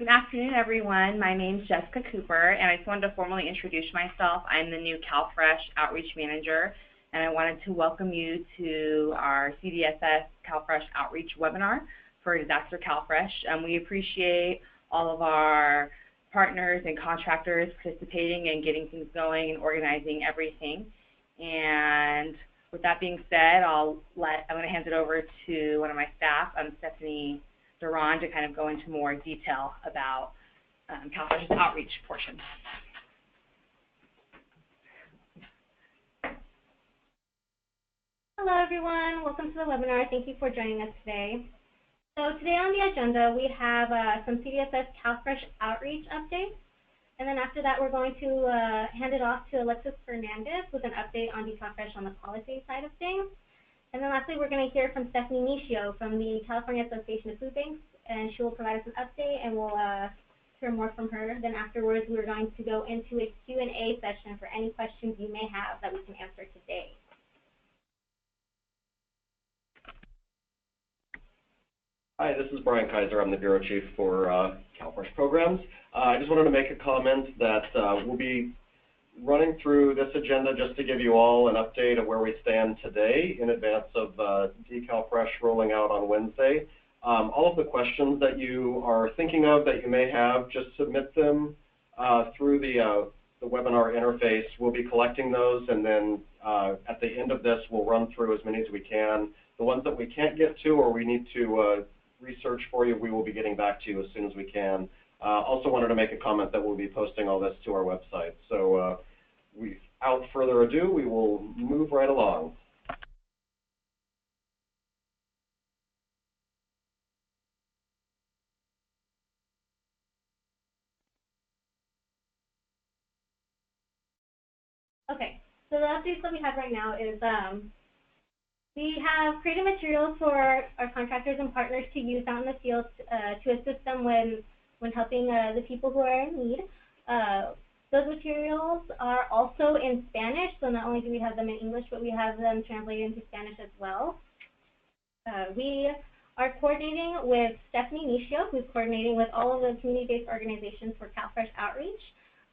Good afternoon, everyone. My name is Jessica Cooper, and I just wanted to formally introduce myself. I'm the new CalFresh Outreach Manager, and I wanted to welcome you to our CDSS CalFresh Outreach webinar for Disaster CalFresh. We appreciate all of our partners and contractors participating and getting things going and organizing everything. And with that being said, I'm going to hand it over to one of my staff, Stephanie Duran, to kind of go into more detail about CalFresh's outreach portion. Hello, everyone. Welcome to the webinar. Thank you for joining us today. So today on the agenda, we have some CDSS CalFresh outreach updates. And then after that, we're going to hand it off to Alexis Fernandez with an update on CalFresh on the policy side of things. And then lastly, we're going to hear from Stephanie Nicio from the California Association of Food Banks, and she will provide us an update, and we'll hear more from her. Then afterwards, we're going to go into a Q&A session for any questions you may have that we can answer today. Hi, this is Brian Kaiser. I'm the Bureau Chief for CalFresh Programs. I just wanted to make a comment that we'll be running through this agenda just to give you all an update of where we stand today in advance of CalFresh rolling out on Wednesday. All of the questions that you are thinking of that you may have, just submit them through the webinar interface. We'll be collecting those, and then at the end of this, we'll run through as many as we can. The ones that we can't get to or we need to research for you, we will be getting back to you as soon as we can. Also wanted to make a comment that we'll be posting all this to our website. So without further ado, we will move right along. Okay, so the updates that we have right now is we have created materials for our contractors and partners to use out in the field to assist them when helping the people who are in need. Those materials are also in Spanish, so not only do we have them in English, but we have them translated into Spanish as well. We are coordinating with Stephanie Nicio, who's coordinating with all of the community-based organizations for CalFresh Outreach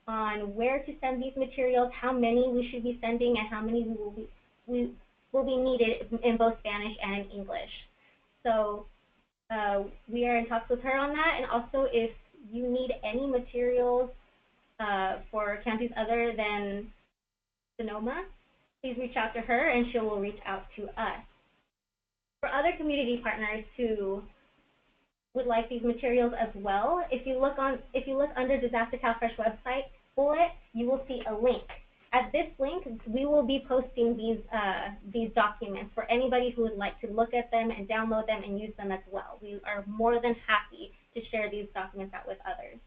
on where to send these materials, how many we should be sending, and how many will be needed in both Spanish and in English. So we are in talks with her on that, and also if you need any materials for counties other than Sonoma, please reach out to her and she will reach out to us. For other community partners who would like these materials as well, if you look under Disaster CalFresh website bullet, you will see a link. At this link, we will be posting these documents for anybody who would like to look at them and download them and use them as well. We are more than happy to share these documents out with others.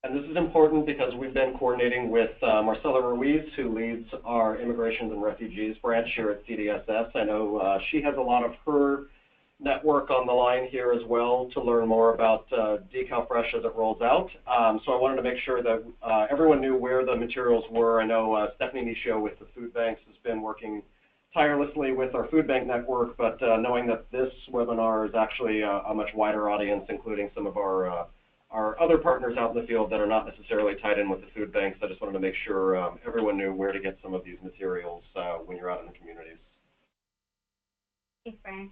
And this is important because we've been coordinating with Marcela Ruiz, who leads our Immigrations and Refugees branch here at CDSS. I know she has a lot of her network on the line here as well to learn more about CalFresh as it rolls out. So I wanted to make sure that everyone knew where the materials were. I know Stephanie Nicio with the food banks has been working tirelessly with our food bank network, but knowing that this webinar is actually a much wider audience, including some of our other partners out in the field that are not necessarily tied in with the food banks, I just wanted to make sure everyone knew where to get some of these materials when you're out in the communities. Thanks, Brian.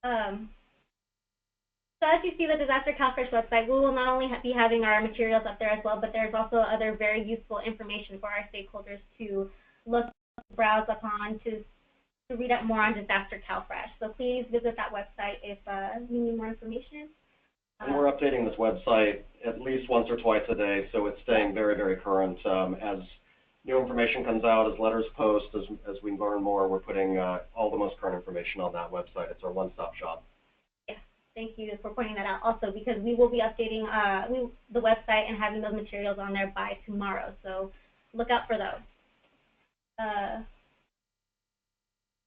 So as you see the Disaster CalFresh website, we will not only be having our materials up there as well, but there's also other very useful information for our stakeholders to look, browse upon, to read up more on Disaster CalFresh. So please visit that website if you need more information. And we're updating this website at least once or twice a day, so it's staying very, very current. As new information comes out, as letters post, as we learn more, we're putting all the most current information on that website. It's our one-stop shop. Yes, thank you for pointing that out also, because we will be updating the website and having those materials on there by tomorrow, so look out for those.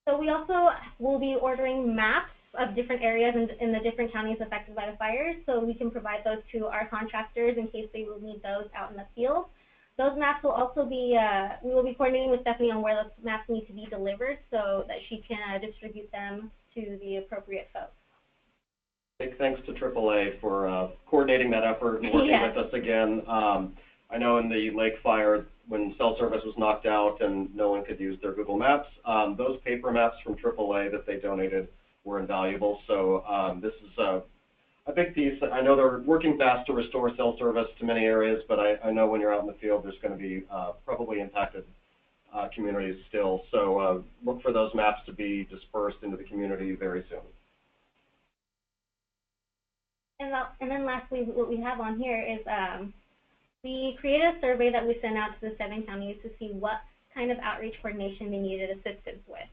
So we also will be ordering maps of different areas in the different counties affected by the fires, so we can provide those to our contractors in case they will need those out in the field. Those maps will also be, we will be coordinating with Stephanie on where those maps need to be delivered so that she can distribute them to the appropriate folks. Big thanks to AAA for coordinating that effort and working with us again. I know in the Lake Fire, when cell service was knocked out and no one could use their Google Maps, those paper maps from AAA that they donated were invaluable. So this is a big piece. I know they're working fast to restore cell service to many areas, but I know when you're out in the field, there's going to be probably impacted communities still. So look for those maps to be dispersed into the community very soon. And then lastly, what we have on here is we created a survey that we sent out to the 7 counties to see what kind of outreach coordination they needed assistance with.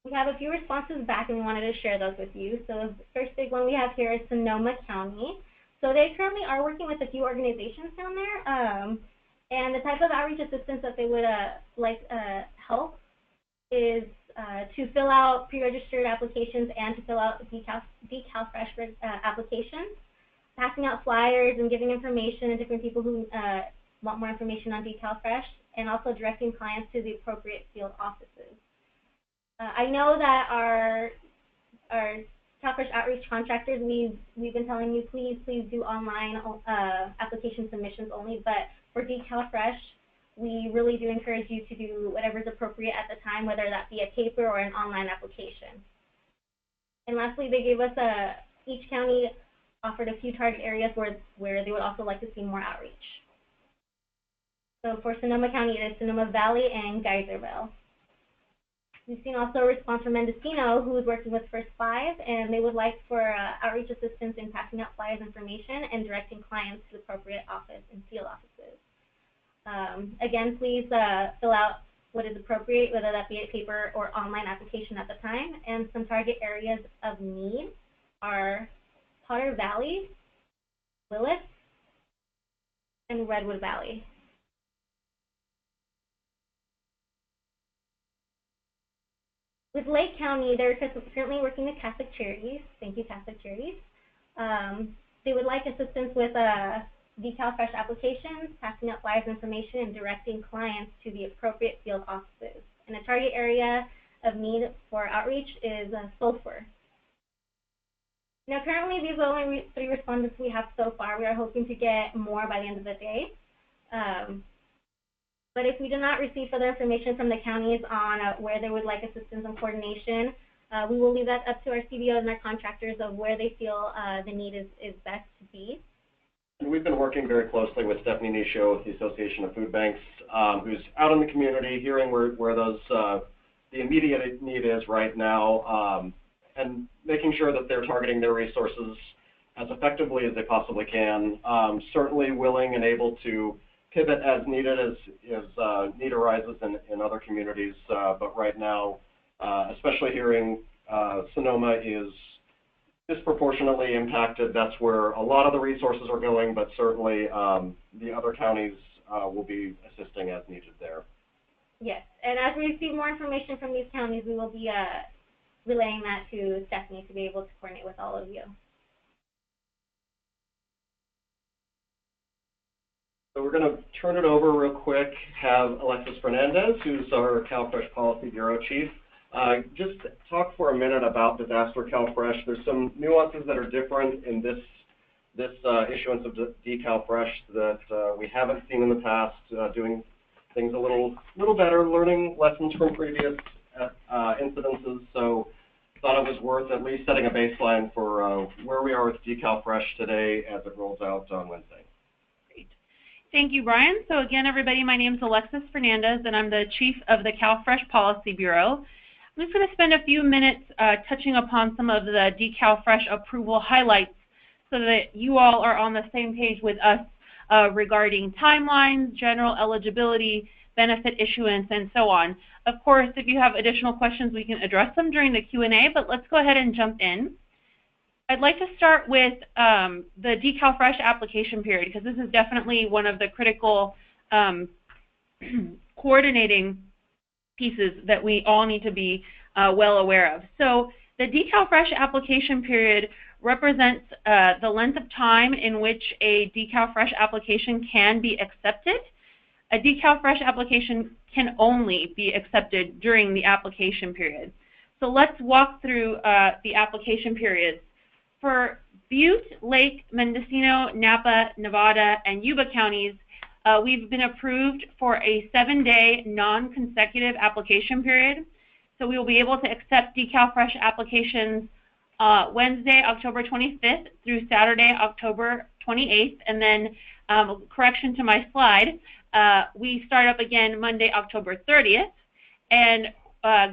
We have a few responses back and we wanted to share those with you. So the first big one we have here is Sonoma County. So they currently are working with a few organizations down there. And the type of outreach assistance that they would help is to fill out pre-registered applications and to fill out CalFresh applications, passing out flyers and giving information to different people who want more information on CalFresh, and also directing clients to the appropriate field offices. I know that our CalFresh outreach contractors, we've been telling you, please do online application submissions only, but for CalFresh, we really do encourage you to do whatever is appropriate at the time, whether that be a paper or an online application. And lastly, they gave us each county offered a few target areas where they would also like to see more outreach. So for Sonoma County, it is Sonoma Valley and Geyserville. We've seen also a response from Mendocino, who is working with First 5, and they would like for outreach assistance in passing out flyers information and directing clients to the appropriate office and field offices. Again, please fill out what is appropriate, whether that be a paper or online application at the time. And some target areas of need are Potter Valley, Willis, and Redwood Valley. With Lake County, they're currently working with Catholic Charities. Thank you, Catholic Charities. They would like assistance with CalFresh applications, passing out flyers information, and directing clients to the appropriate field offices. And a target area of need for outreach is sulfur. Now, currently, these are the only 3 respondents we have so far. We are hoping to get more by the end of the day. But if we do not receive further information from the counties on where they would like assistance and coordination, we will leave that up to our CDOs and our contractors of where they feel the need is best to be. And we've been working very closely with Stephanie Nisho with the Association of Food Banks, who's out in the community, hearing where those the immediate need is right now, and making sure that they're targeting their resources as effectively as they possibly can. Certainly willing and able to pivot as needed as need arises in other communities, but right now, especially hearing Sonoma is disproportionately impacted. That's where a lot of the resources are going, but certainly the other counties will be assisting as needed there. Yes, and as we receive more information from these counties, we will be relaying that to Stephanie to be able to coordinate with all of you. So we're going to turn it over real quick, have Alexis Fernandez, who's our CalFresh Policy Bureau Chief, just talk for a minute about disaster CalFresh. There's some nuances that are different in this issuance of CalFresh that we haven't seen in the past, doing things a little better, learning lessons from previous incidences. So thought it was worth at least setting a baseline for where we are with CalFresh today as it rolls out on Wednesday. Thank you, Brian. So again, everybody, my name is Alexis Fernandez, and I'm the Chief of the CalFresh Policy Bureau. I'm just going to spend a few minutes touching upon some of the CalFresh approval highlights so that you all are on the same page with us regarding timelines, general eligibility, benefit issuance, and so on. Of course, if you have additional questions, we can address them during the Q&A, but let's go ahead and jump in. I'd like to start with the CalFresh application period, because this is definitely one of the critical coordinating pieces that we all need to be well aware of. So the CalFresh application period represents the length of time in which a CalFresh application can be accepted. A CalFresh application can only be accepted during the application period. So let's walk through the application periods. For Butte, Lake, Mendocino, Napa, Nevada, and Yuba counties, we've been approved for a 7-day non-consecutive application period. So we will be able to accept CalFresh applications Wednesday, October 25th through Saturday, October 28th. And then, correction to my slide, we start up again Monday, October 30th, and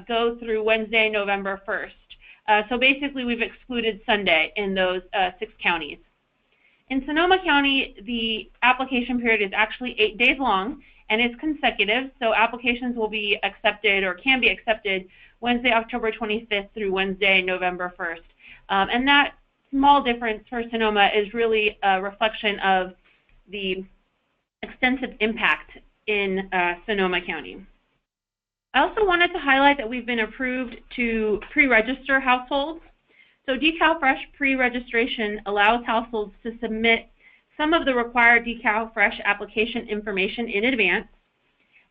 go through Wednesday, November 1st. So basically, we've excluded Sunday in those 6 counties. In Sonoma County, the application period is actually 8 days long, and it's consecutive, so applications will be accepted or can be accepted Wednesday, October 25th through Wednesday, November 1st. And that small difference for Sonoma is really a reflection of the extensive impact in Sonoma County. I also wanted to highlight that we've been approved to pre-register households. So CalFresh pre-registration allows households to submit some of the required CalFresh application information in advance.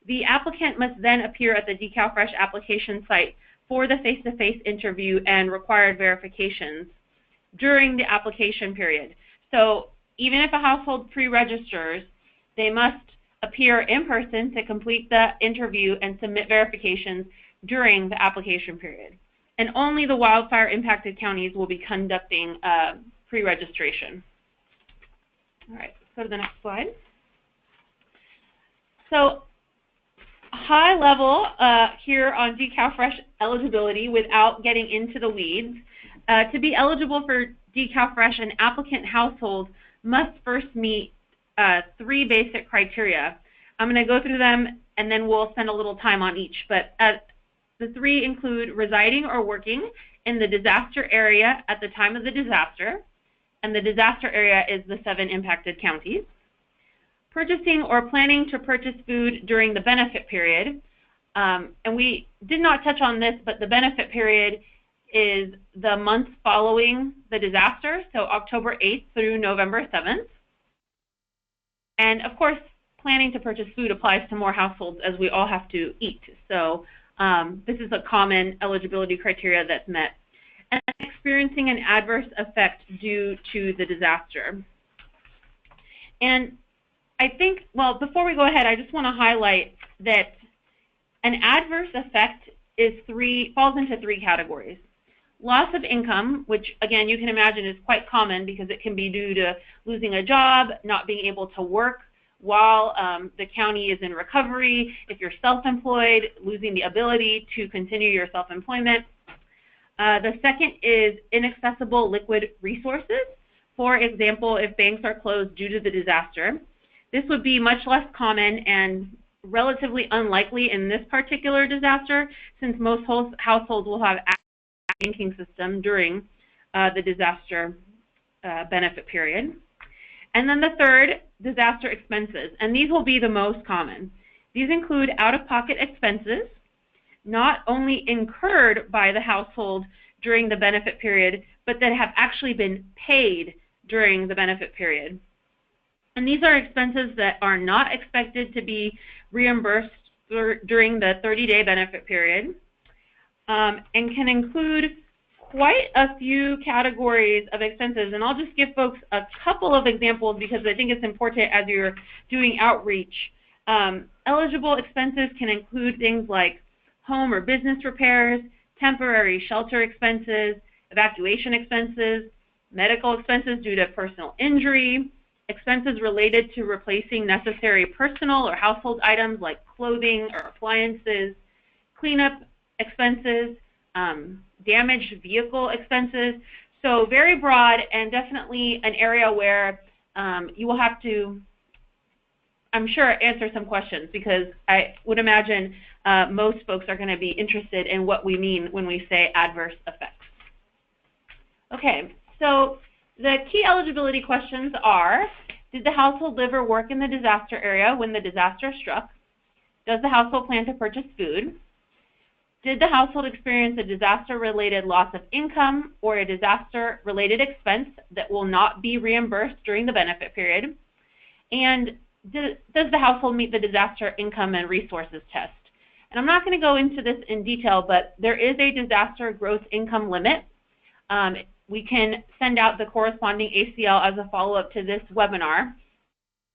The applicant must then appear at the CalFresh application site for the face-to-face interview and required verifications during the application period. So even if a household pre-registers, they must appear in person to complete the interview and submit verifications during the application period. And only the wildfire impacted counties will be conducting pre-registration. All right, let's go to the next slide. So high level here on CalFresh eligibility without getting into the weeds. To be eligible for CalFresh, an applicant household must first meet 3 basic criteria. I'm going to go through them and then we'll spend a little time on each. But the 3 include residing or working in the disaster area at the time of the disaster, and the disaster area is the 7 impacted counties. Purchasing or planning to purchase food during the benefit period. And we did not touch on this, but the benefit period is the month following the disaster, so October 8th through November 7th. And of course, planning to purchase food applies to more households as we all have to eat. So this is a common eligibility criteria that's met. And experiencing an adverse effect due to the disaster. And I think, well, before we go ahead, I just want to highlight that an adverse effect is falls into 3 categories. Loss of income, which again you can imagine is quite common because it can be due to losing a job, not being able to work while the county is in recovery. If you're self-employed, losing the ability to continue your self-employment. The second is inaccessible liquid resources. For example, if banks are closed due to the disaster. This would be much less common and relatively unlikely in this particular disaster, since most households will have access to the banking system during the disaster benefit period. And then the third, disaster expenses, and these will be the most common. These include out-of-pocket expenses, not only incurred by the household during the benefit period, but that have actually been paid during the benefit period. And these are expenses that are not expected to be reimbursed during the 30-day benefit period, and can include quite a few categories of expenses. And I'll just give folks a couple of examples because I think it's important as you're doing outreach. Eligible expenses can include things like home or business repairs, temporary shelter expenses, evacuation expenses, medical expenses due to personal injury, expenses related to replacing necessary personal or household items like clothing or appliances, cleanup expenses, damaged vehicle expenses. So very broad and definitely an area where you will have to, I'm sure, answer some questions because I would imagine most folks are going to be interested in what we mean when we say adverse effects. Okay, so the key eligibility questions are, did the household live or work in the disaster area when the disaster struck? Does the household plan to purchase food? Did the household experience a disaster-related loss of income or a disaster-related expense that will not be reimbursed during the benefit period? And does the household meet the disaster income and resources test? And I'm not going to go into this in detail, but there is a disaster gross income limit. We can send out the corresponding ACL as a follow-up to this webinar.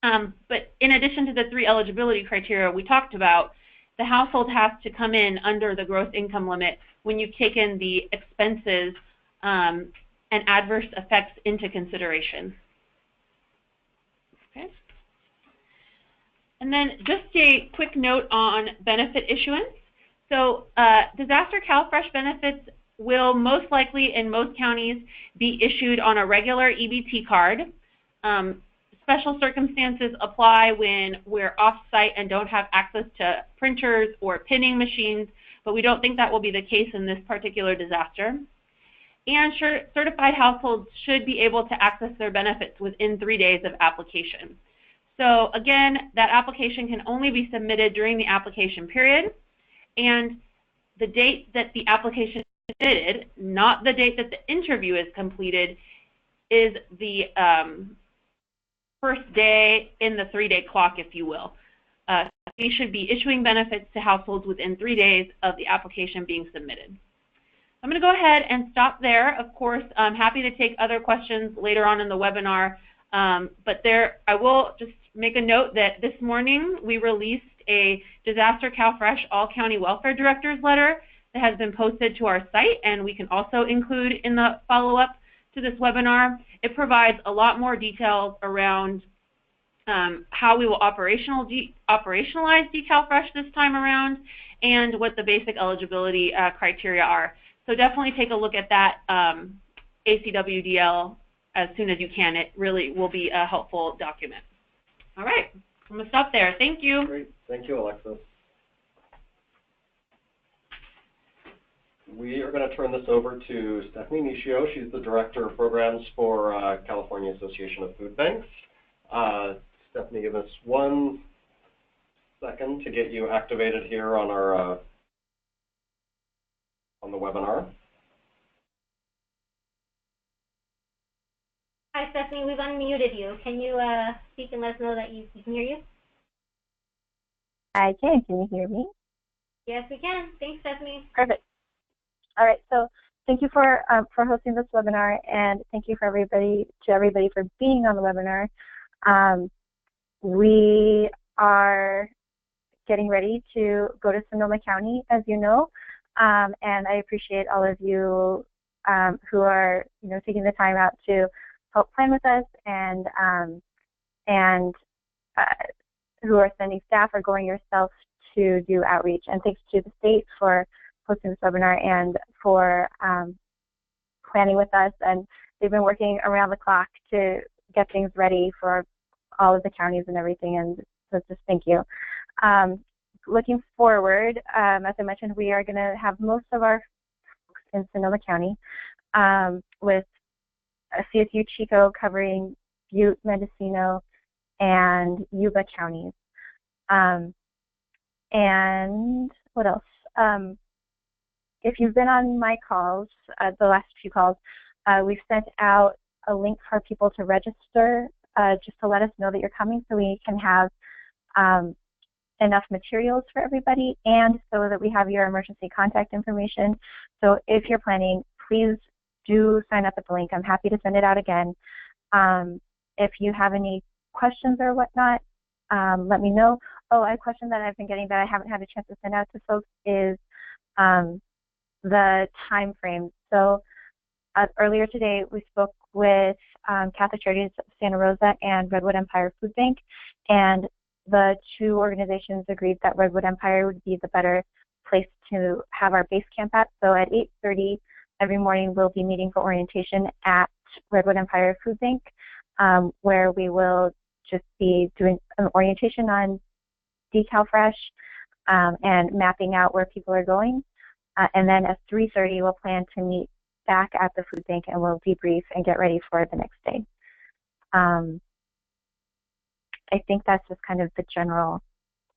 But in addition to the 3 eligibility criteria we talked about, the household has to come in under the gross income limit when you've taken the expenses and adverse effects into consideration. Okay. And then just a quick note on benefit issuance. So disaster CalFresh benefits will most likely in most counties be issued on a regular EBT card. Special circumstances apply when we're off-site and don't have access to printers or pinning machines, but we don't think that will be the case in this particular disaster. And certified households should be able to access their benefits within 3 days of application. So again, that application can only be submitted during the application period, and the date that the application is submitted, not the date that the interview is completed, is the first day in the 3-day clock, if you will. We should be issuing benefits to households within 3 days of the application being submitted. I'm going to go ahead and stop there. Of course, I'm happy to take other questions later on in the webinar, but I will just make a note that this morning we released a Disaster CalFresh All County Welfare Directors letter that has been posted to our site, and we can also include in the follow-up to this webinar. It provides a lot more details around how we will operationalize CalFresh this time around and what the basic eligibility criteria are. So definitely take a look at that ACWDL as soon as you can. It really will be a helpful document. All right, I'm going to stop there. Thank you. Great. Thank you, Alexis. We are going to turn this over to Stephanie Nishio. She's the Director of Programs for California Association of Food Banks. Stephanie, give us 1 second to get you activated here on our on the webinar. Hi, Stephanie. We've unmuted you. Can you speak and let us know that we can hear you? I can. Can you hear me? Yes, we can. Thanks, Stephanie. Perfect. All right. So thank you for hosting this webinar, and thank you for everybody for being on the webinar. We are getting ready to go to Sonoma County, as you know, and I appreciate all of you who are taking the time out to help plan with us, and who are sending staff or going yourself to do outreach. And thanks to the state for hosting this webinar and for planning with us. And they've been working around the clock to get things ready for all of the counties and everything. And so just thank you. Looking forward, as I mentioned, we are going to have most of our folks in Sonoma County, with CSU Chico covering Butte, Mendocino, and Yuba counties. And what else? If you've been on my calls, the last few calls, we've sent out a link for people to register, just to let us know that you're coming, so we can have enough materials for everybody, and so that we have your emergency contact information. So if you're planning, please do sign up at the link. I'm happy to send it out again. If you have any questions or whatnot, let me know. Oh, a question that I've been getting that I haven't had a chance to send out to folks is the time frame. So earlier today, we spoke with Catholic Charities of Santa Rosa and Redwood Empire Food Bank, and the two organizations agreed that Redwood Empire would be the better place to have our base camp at. So at 8:30 every morning, we'll be meeting for orientation at Redwood Empire Food Bank, where we will just be doing an orientation on CalFresh and mapping out where people are going. And then at 3:30, we'll plan to meet back at the food bank, and we'll debrief and get ready for the next day. I think that's just kind of the general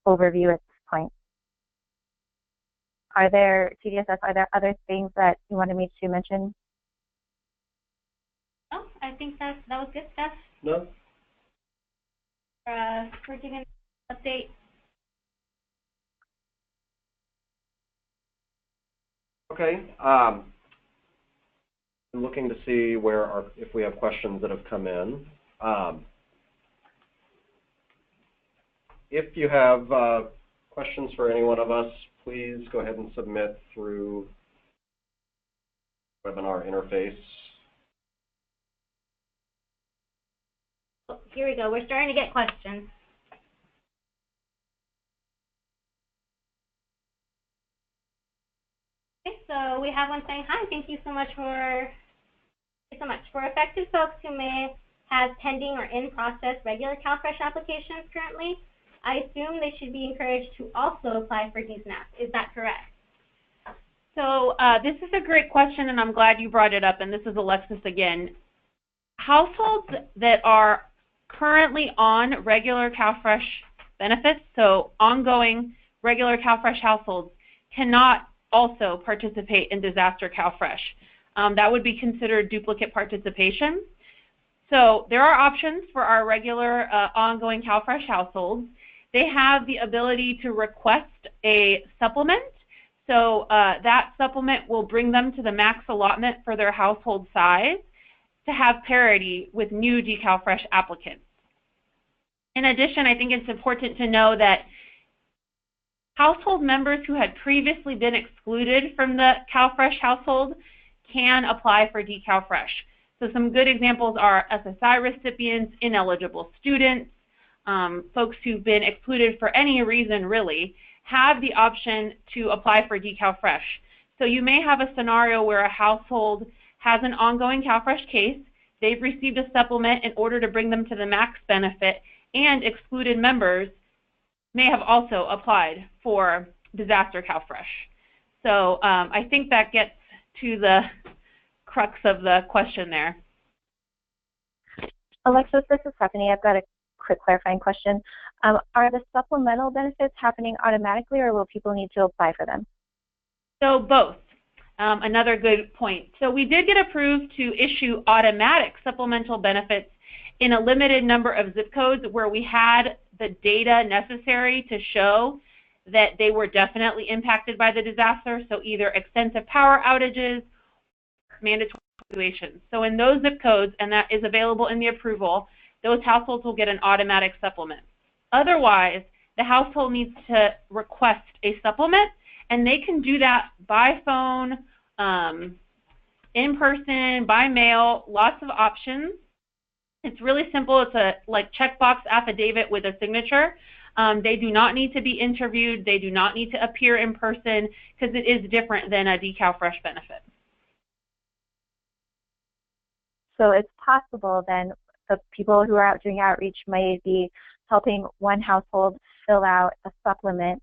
overview at this point. Are there, CDSS, are there other things that you wanted me to mention? Oh, I think that was good stuff. No? We're giving an update. Okay. I'm looking to see if we have questions that have come in. If you have questions for any one of us, please go ahead and submit through webinar interface. Oh, here we go. We're starting to get questions. Okay, so we have one saying, hi, thank you so much for effective folks who may have pending or in process regular CalFresh applications currently. I assume they should be encouraged to also apply for DSNAP. Is that correct? So this is a great question, and I'm glad you brought it up, and this is Alexis again. Households that are currently on regular CalFresh benefits, so ongoing regular CalFresh households, cannot also participate in disaster CalFresh. That would be considered duplicate participation. So there are options for our regular ongoing CalFresh households. They have the ability to request a supplement. So that supplement will bring them to the max allotment for their household size to have parity with new DCalFresh applicants. In addition, I think it's important to know that household members who had previously been excluded from the CalFresh household can apply for DCalFresh. So some good examples are SSI recipients, ineligible students, folks who've been excluded for any reason really, have the option to apply for DCalFresh. So you may have a scenario where a household has an ongoing CalFresh case, they've received a supplement in order to bring them to the max benefit, and excluded members may have also applied for disaster CalFresh. So I think that gets to the crux of the question there. Alexis, this is Stephanie. I've got a quick clarifying question. Are the supplemental benefits happening automatically, or will people need to apply for them? So both. Another good point. So we did get approved to issue automatic supplemental benefits in a limited number of zip codes where we had the data necessary to show that they were definitely impacted by the disaster, so either extensive power outages, mandatory evacuations. So in those zip codes, and that is available in the approval, those households will get an automatic supplement. Otherwise, the household needs to request a supplement, and they can do that by phone, in person, by mail, lots of options. It's really simple. It's a checkbox affidavit with a signature. They do not need to be interviewed. They do not need to appear in person because it is different than a DCalFresh benefit. So it's possible then the people who are out doing outreach may be helping one household fill out a supplement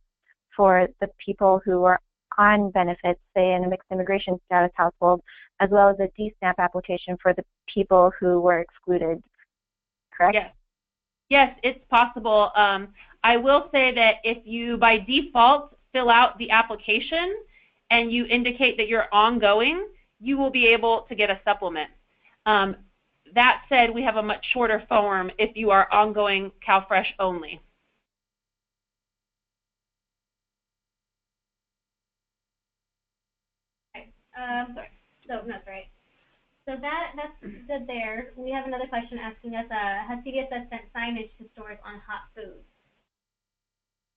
for the people who are on benefits, say in a mixed immigration status household, as well as a DSNAP application for the people who were excluded, correct? Yes. Yes, it's possible. I will say that if you, by default, fill out the application and you indicate that you're ongoing, you will be able to get a supplement. That said, we have a much shorter form if you are ongoing CalFresh only. Okay. Sorry. No, that's right. So that's good there. We have another question asking us, has CDSS sent signage to stores on hot foods?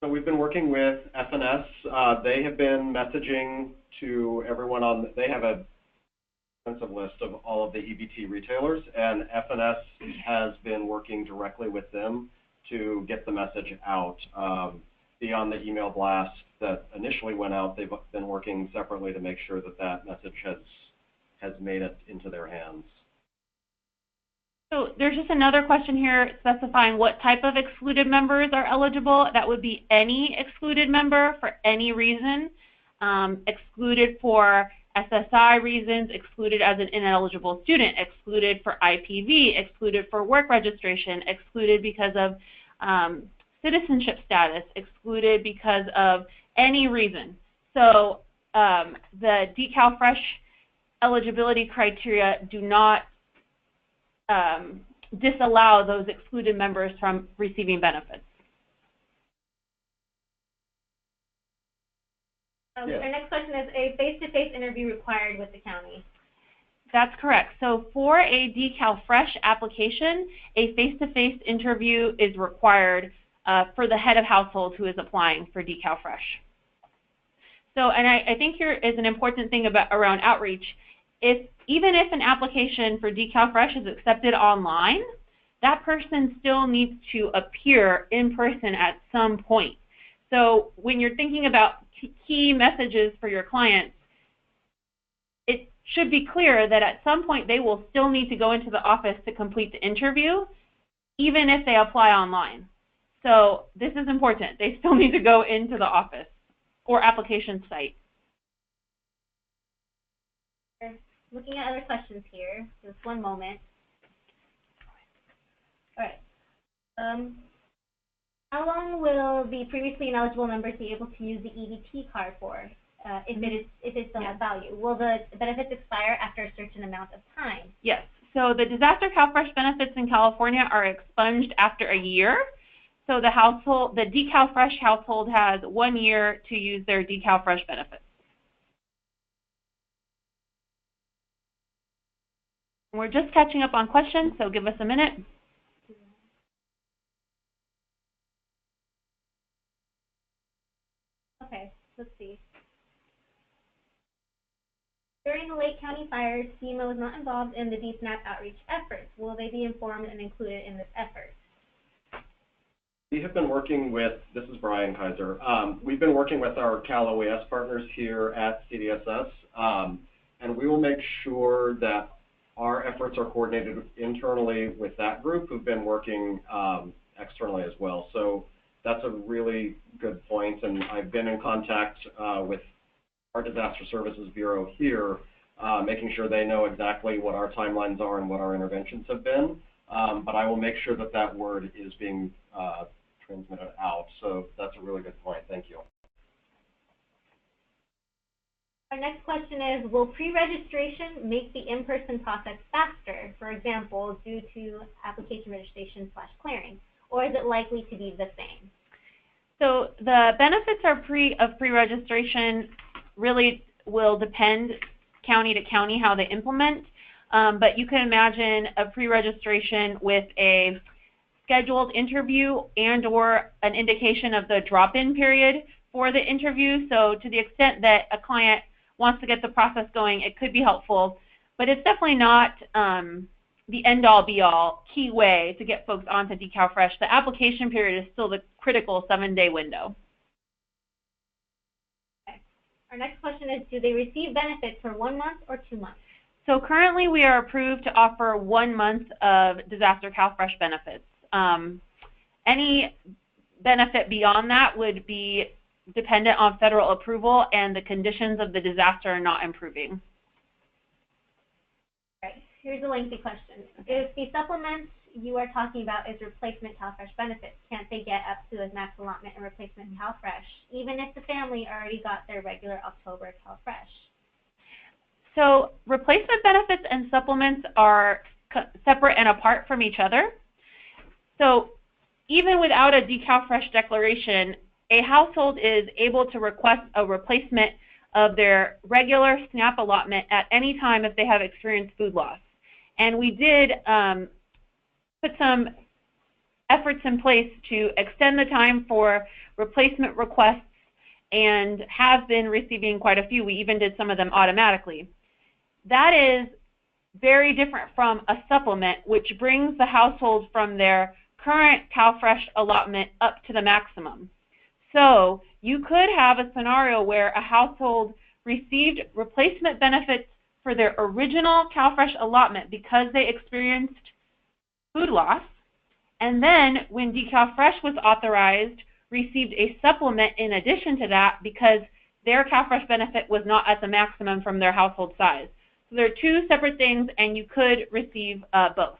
So we've been working with FNS. They have been messaging to everyone they have a extensive list of all of the EBT retailers, and FNS has been working directly with them to get the message out. Beyond the email blast that initially went out, they've been working separately to make sure that that message has made it into their hands. So there's just another question here specifying what type of excluded members are eligible. That would be any excluded member for any reason, excluded for SSI reasons, excluded as an ineligible student, excluded for IPV, excluded for work registration, excluded because of citizenship status, excluded because of any reason. So the DCalFresh eligibility criteria do not disallow those excluded members from receiving benefits. Yes. Our next question is, a face-to-face interview required with the county? That's correct. So for a CalFresh application, a face-to-face interview is required for the head of household who is applying for CalFresh. So, and I think here is an important thing around outreach. Even if an application for CalFresh is accepted online, that person still needs to appear in person at some point. So when you're thinking about key messages for your clients, it should be clear that at some point they will still need to go into the office to complete the interview, even if they apply online. So this is important. They still need to go into the office or application site. Looking at other questions here, just one moment. All right. How long will the previously ineligible members be able to use the EBT card for, if it still has value? Will the benefits expire after a certain amount of time? Yes. So the disaster CalFresh benefits in California are expunged after a year. So the CalFresh household has 1 year to use their CalFresh benefits. We're just catching up on questions, so give us a minute. Okay, let's see. During the Lake County fires, FEMA was not involved in the DSNAP outreach efforts. Will they be informed and included in this effort? We have been working with, this is Brian Kaiser, we've been working with our Cal OES partners here at CDSS, and we will make sure that our efforts are coordinated internally with that group who've been working externally as well. So that's a really good point, and I've been in contact with our Disaster Services Bureau here, making sure they know exactly what our timelines are and what our interventions have been. But I will make sure that that word is being transmitted out. So that's a really good point. Thank you. Our next question is, will pre-registration make the in-person process faster, for example, due to application registration / clearing, or is it likely to be the same? So the benefits of pre-registration really will depend county to county how they implement, but you can imagine a pre-registration with a scheduled interview and or an indication of the drop-in period for the interview. So to the extent that a client wants to get the process going, it could be helpful, but it's definitely not the end-all be-all key way to get folks onto CalFresh. The application period is still the critical 7-day window. Okay. Our next question is, do they receive benefits for 1 month or 2 months? So currently we are approved to offer 1 month of disaster CalFresh benefits. Any benefit beyond that would be dependent on federal approval, and the conditions of the disaster are not improving. All right, here's a lengthy question. If the supplements you are talking about is replacement CalFresh benefits, can't they get up to a max allotment and replacement CalFresh, even if the family already got their regular October CalFresh? So replacement benefits and supplements are separate and apart from each other. So even without a CalFresh declaration, a household is able to request a replacement of their regular SNAP allotment at any time if they have experienced food loss. And we did put some efforts in place to extend the time for replacement requests and have been receiving quite a few. We even did some of them automatically. That is very different from a supplement, which brings the household from their current CalFresh allotment up to the maximum. So you could have a scenario where a household received replacement benefits for their original CalFresh allotment because they experienced food loss, and then when CalFresh was authorized, received a supplement in addition to that because their CalFresh benefit was not at the maximum from their household size. So there are two separate things, and you could receive both.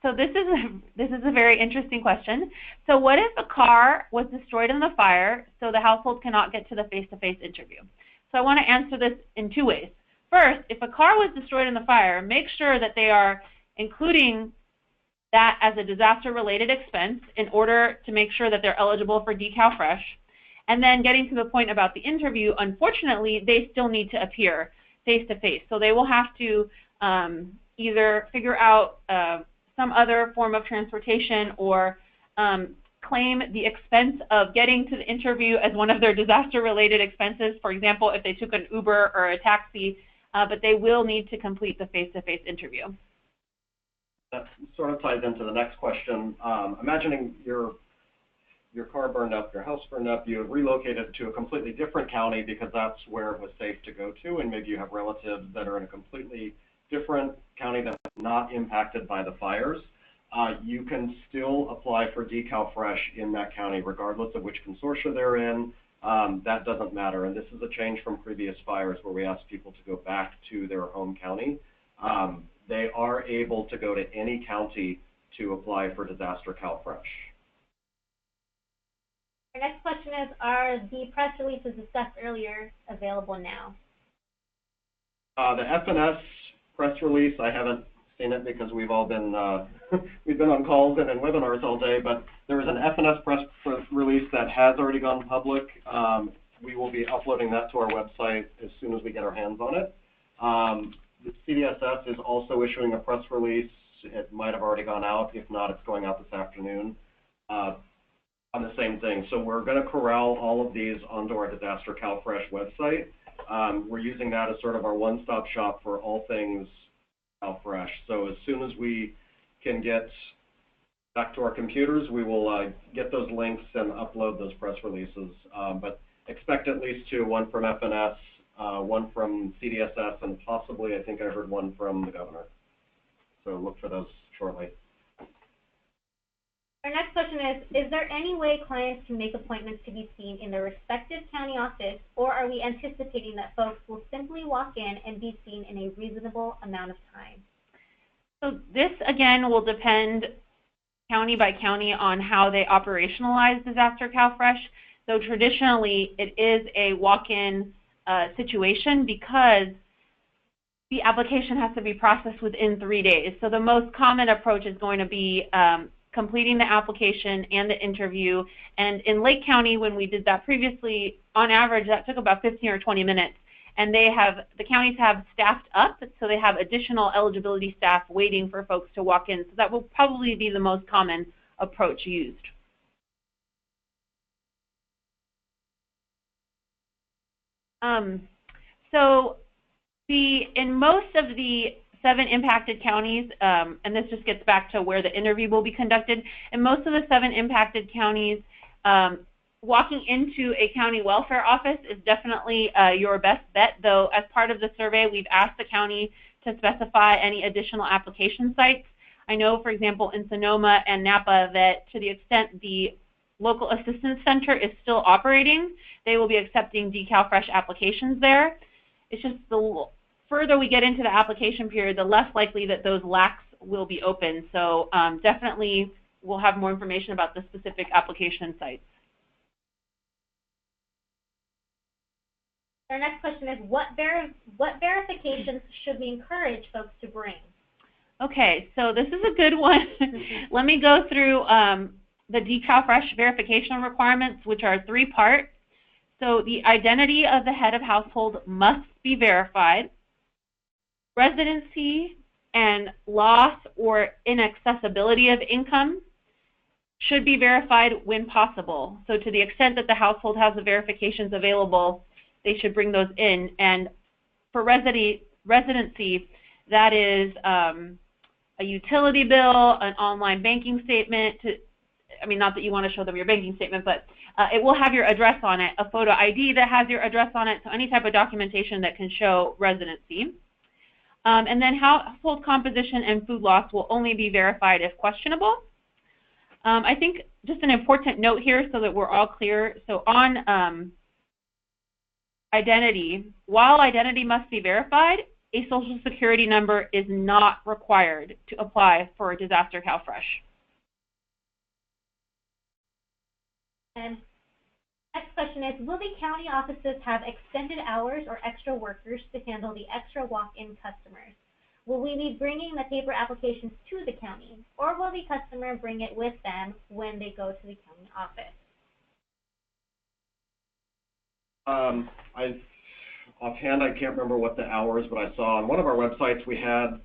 So this is a very interesting question. So what if a car was destroyed in the fire so the household cannot get to the face-to-face interview? So I want to answer this in 2 ways. First, if a car was destroyed in the fire, make sure that they are including that as a disaster-related expense in order to make sure that they're eligible for CalFresh. And then getting to the point about the interview, unfortunately, they still need to appear face-to-face. So they will have to either figure out some other form of transportation or claim the expense of getting to the interview as one of their disaster-related expenses. For example, if they took an Uber or a taxi, but they will need to complete the face-to-face interview. That sort of ties into the next question. Imagining your car burned up, your house burned up, you relocated to a completely different county because that's where it was safe to go to, and maybe you have relatives that are in a completely different county that's not impacted by the fires. You can still apply for CalFresh in that county regardless of which consortia they're in. That doesn't matter, and this is a change from previous fires where we asked people to go back to their home county. They are able to go to any county to apply for disaster CalFresh. Our next question is, are the press releases discussed earlier available now? The FNS press release, I haven't seen it because we've all been we've been on calls and in webinars all day, but there is an FNS press release that has already gone public. We will be uploading that to our website as soon as we get our hands on it. The CDSS is also issuing a press release. It might have already gone out. If not, it's going out this afternoon on the same thing. So we're going to corral all of these onto our Disaster CalFresh website. We're using that as sort of our one-stop shop for all things CalFresh. So as soon as we can get back to our computers, we will get those links and upload those press releases. But expect at least two, one from FNS, one from CDSS, and possibly, I think I heard one from the governor. So look for those shortly. Our next question is there any way clients can make appointments to be seen in their respective county office, or are we anticipating that folks will simply walk in and be seen in a reasonable amount of time? So this, again, will depend county by county on how they operationalize Disaster CalFresh. So traditionally, it is a walk-in situation because the application has to be processed within 3 days. So the most common approach is going to be completing the application and the interview. And in Lake County, when we did that previously, on average, that took about 15 or 20 minutes. And the counties have staffed up, so they have additional eligibility staff waiting for folks to walk in. So that will probably be the most common approach used. So in most of the 7 impacted counties, and this just gets back to where the interview will be conducted, in most of the 7 impacted counties, walking into a county welfare office is definitely your best bet, though as part of the survey, we've asked the county to specify any additional application sites. I know, for example, in Sonoma and Napa that to the extent the local assistance center is still operating, they will be accepting CalFresh applications there. It's just the further we get into the application period, the less likely that those LACs will be open. So definitely we'll have more information about the specific application sites. Our next question is, what verifications should we encourage folks to bring? Okay, so this is a good one. Let me go through the CalFresh verification requirements, which are 3-part. So the identity of the head of household must be verified. Residency and loss or inaccessibility of income should be verified when possible. So to the extent that the household has the verifications available, they should bring those in. And for residency, that is a utility bill, an online banking statement. Not that you want to show them your banking statement, but it will have your address on it, a photo ID that has your address on it, so any type of documentation that can show residency. And then household composition and food loss will only be verified if questionable. I think just an important note here so that we're all clear. So on identity, while identity must be verified, a social security number is not required to apply for a Disaster CalFresh. And next question is, will the county offices have extended hours or extra workers to handle the extra walk-in customers? will we be bringing the paper applications to the county, or will the customer bring it with them when they go to the county office? Offhand, I can't remember what the hours, but I saw on one of our websites we had,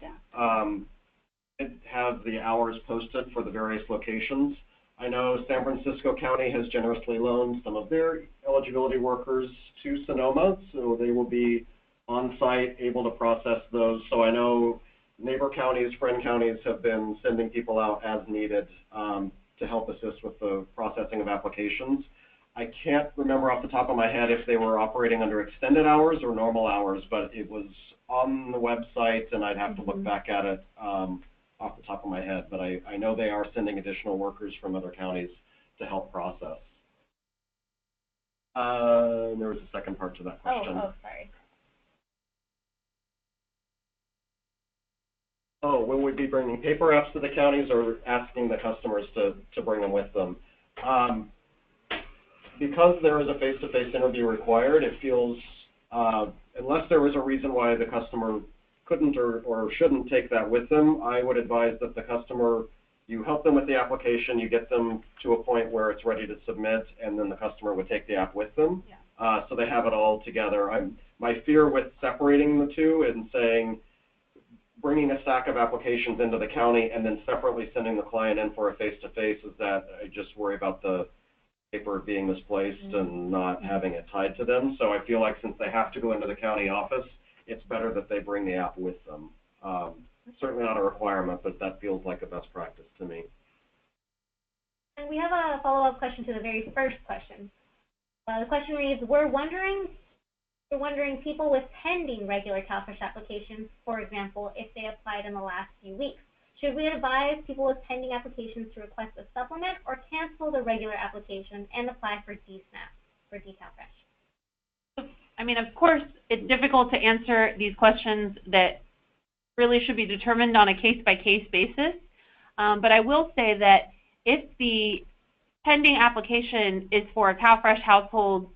it has the hours posted for the various locations. I know San Francisco County has generously loaned some of their eligibility workers to Sonoma, so they will be on site, able to process those. So I know neighbor counties, friend counties have been sending people out as needed to help assist with the processing of applications. I can't remember off the top of my head if they were operating under extended hours or normal hours, but it was on the website, and I'd have to look back at it off the top of my head. But I know they are sending additional workers from other counties to help process. There was a second part to that question. Oh, sorry. Oh, will we be bringing paper apps to the counties or asking the customers to bring them with them? Because there is a face-to-face interview required, it feels, unless there was a reason why the customer couldn't or shouldn't take that with them, I would advise that the customer, you help them with the application, you get them to a point where it's ready to submit, and then the customer would take the app with them. Yeah. So they have it all together. My fear with separating the two and saying, bringing a stack of applications into the county and then separately sending the client in for a face-to-face is that I just worry about the paper being misplaced and not having it tied to them. So I feel like since they have to go into the county office, it's better that they bring the app with them. Certainly not a requirement, but that feels like a best practice to me. And we have a follow-up question to the very first question. The question reads, we're wondering people with pending regular CalFresh applications, for example, if they applied in the last few weeks. Should we advise people with pending applications to request a supplement or cancel the regular application and apply for DSNAP, for CalFresh? I mean, of course, it's difficult to answer these questions that really should be determined on a case-by-case basis. But I will say that if the pending application is for a CalFresh household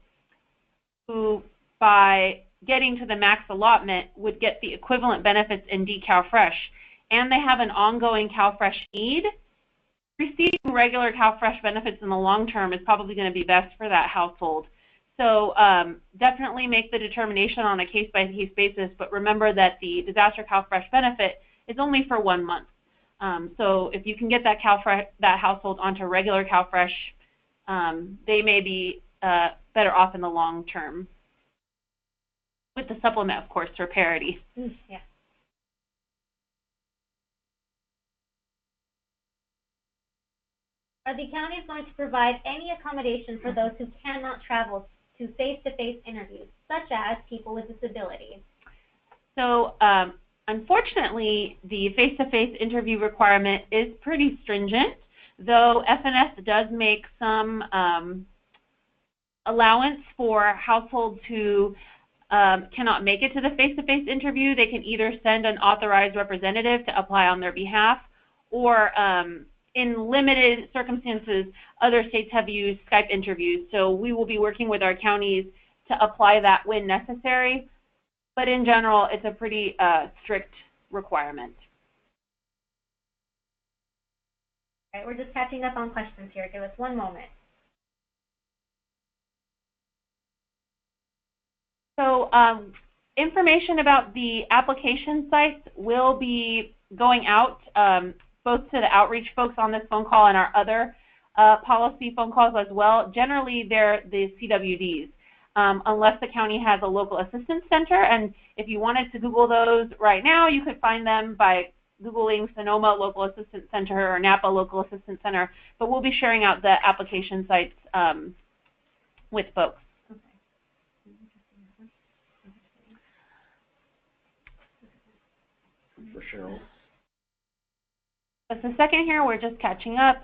who, by getting to the max allotment, would get the equivalent benefits in CalFresh, and they have an ongoing CalFresh need, receiving regular CalFresh benefits in the long term is probably going to be best for that household. So definitely make the determination on a case-by-case basis, but remember that the disaster CalFresh benefit is only for 1 month. So if you can get that household onto regular CalFresh, they may be better off in the long term. With the supplement, of course, for parity. Yeah. Are the counties going to provide any accommodation for those who cannot travel to face-to-face interviews, such as people with disabilities? So, unfortunately, the face-to-face interview requirement is pretty stringent, though FNS does make some allowance for households who cannot make it to the face-to-face interview. They can either send an authorized representative to apply on their behalf, or in limited circumstances, other states have used Skype interviews. So we will be working with our counties to apply that when necessary. But in general, it's a pretty strict requirement. All right, we're just catching up on questions here. Give us 1 moment. So information about the application sites will be going out both to the outreach folks on this phone call and our other policy phone calls as well. Generally, they're the CWDs, unless the county has a local assistance center. And if you wanted to Google those right now, you could find them by Googling Sonoma Local Assistance Center or Napa Local Assistance Center. But we'll be sharing out the application sites with folks. For Cheryl. Just a second here, we're just catching up.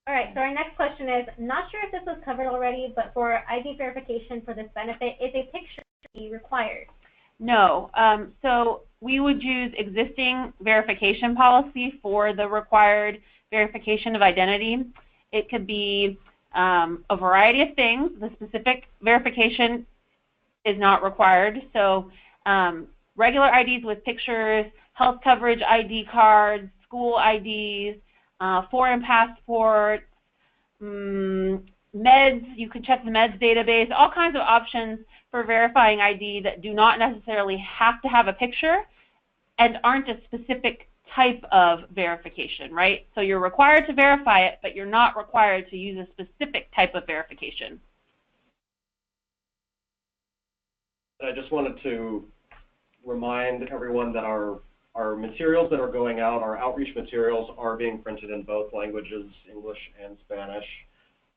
All right, so our next question is, not sure if this was covered already, but for ID verification for this benefit, is a picture required? No. So we would use existing verification policy for the required verification of identity. It could be a variety of things. The specific verification is not required. So regular IDs with pictures, health coverage ID cards, school IDs, foreign passports, meds, you can check the meds database, all kinds of options for verifying ID that do not necessarily have to have a picture and aren't a specific type of verification, right? So you're required to verify it, but you're not required to use a specific type of verification. I just wanted to remind everyone that our materials that are going out, our outreach materials, are being printed in both languages, English and Spanish.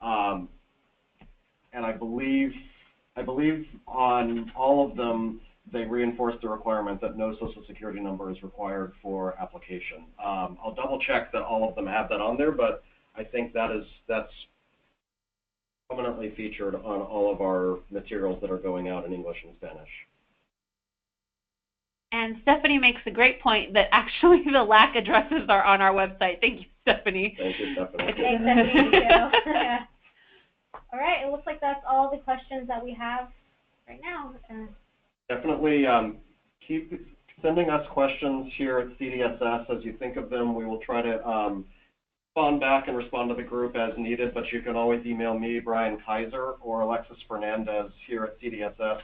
And I believe on all of them, they reinforce the requirement that no social security number is required for application. I'll double check that all of them have that on there, but I think that's prominently featured on all of our materials that are going out in English and Spanish. And Stephanie makes a great point that actually the LAC addresses are on our website. Thank you, Stephanie. Thank you, Stephanie. Thanks, Stephanie. All right, it looks like that's all the questions that we have right now. Definitely keep sending us questions here at CDSS as you think of them. We will try to respond back and respond to the group as needed, but you can always email me, Brian Kaiser, or Alexis Fernandez here at CDSS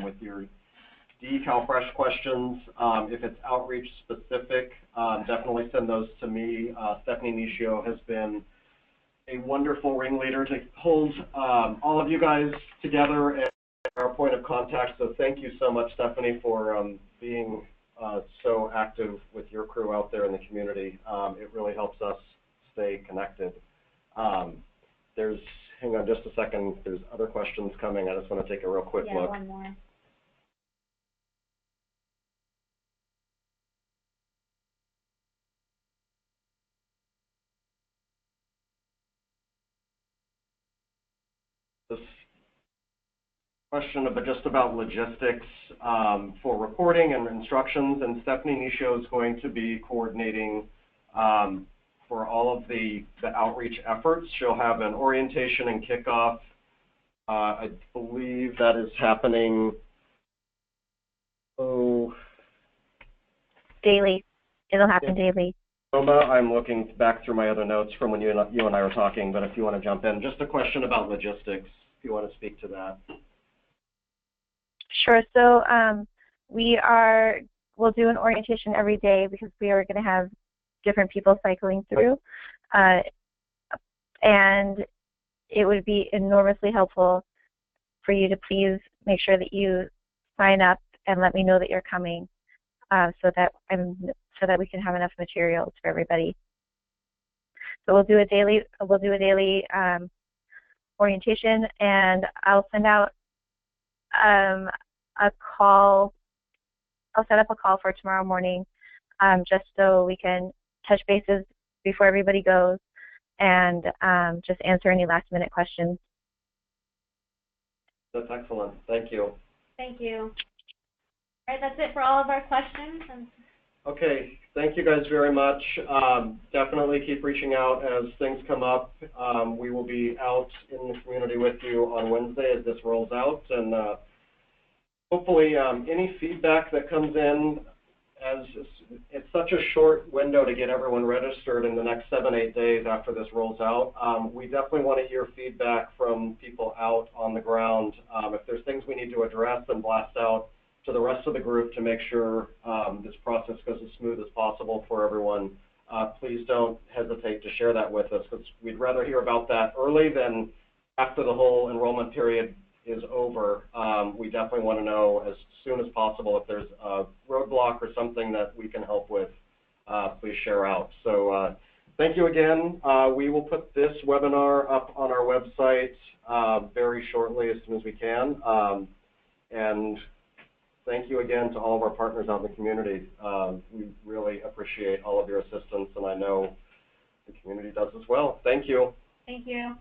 with your CalFresh questions. If it's outreach specific, definitely send those to me. Stephanie Nishio has been a wonderful ringleader to hold all of you guys together and our point of contact. So thank you so much, Stephanie, for being so active with your crew out there in the community. It really helps us stay connected. Hang on just a second, there's other questions coming. I just want to take a real quick look. One more. This question just about logistics for reporting and instructions, and Stephanie Nishio is going to be coordinating for all of the outreach efforts. She'll have an orientation and kickoff. I believe that is happening daily. It'll happen daily. I'm looking back through my other notes from when you and I were talking, but if you want to jump in, just a question about logistics, if you want to speak to that. Sure. So we'll do an orientation every day because we are going to have different people cycling through, and it would be enormously helpful for you to please make sure that you sign up and let me know that you're coming, so that we can have enough materials for everybody. So we'll do a daily orientation, and I'll send out a call. I'll set up a call for tomorrow morning, just so we can touch bases before everybody goes and just answer any last-minute questions. That's excellent. Thank you. Thank you. All right, that's it for all of our questions. Okay, thank you guys very much. Definitely keep reaching out as things come up. We will be out in the community with you on Wednesday as this rolls out, and hopefully any feedback that comes in, as it's such a short window to get everyone registered in the next 7-8 days after this rolls out. We definitely want to hear feedback from people out on the ground. If there's things we need to address and blast out to the rest of the group to make sure this process goes as smooth as possible for everyone, please don't hesitate to share that with us, because we'd rather hear about that early than after the whole enrollment period is over. We definitely want to know as soon as possible if there's a roadblock or something that we can help with. Please share out. So thank you again. We will put this webinar up on our website very shortly, as soon as we can. And thank you again to all of our partners out in the community. We really appreciate all of your assistance, and I know the community does as well. Thank you. Thank you.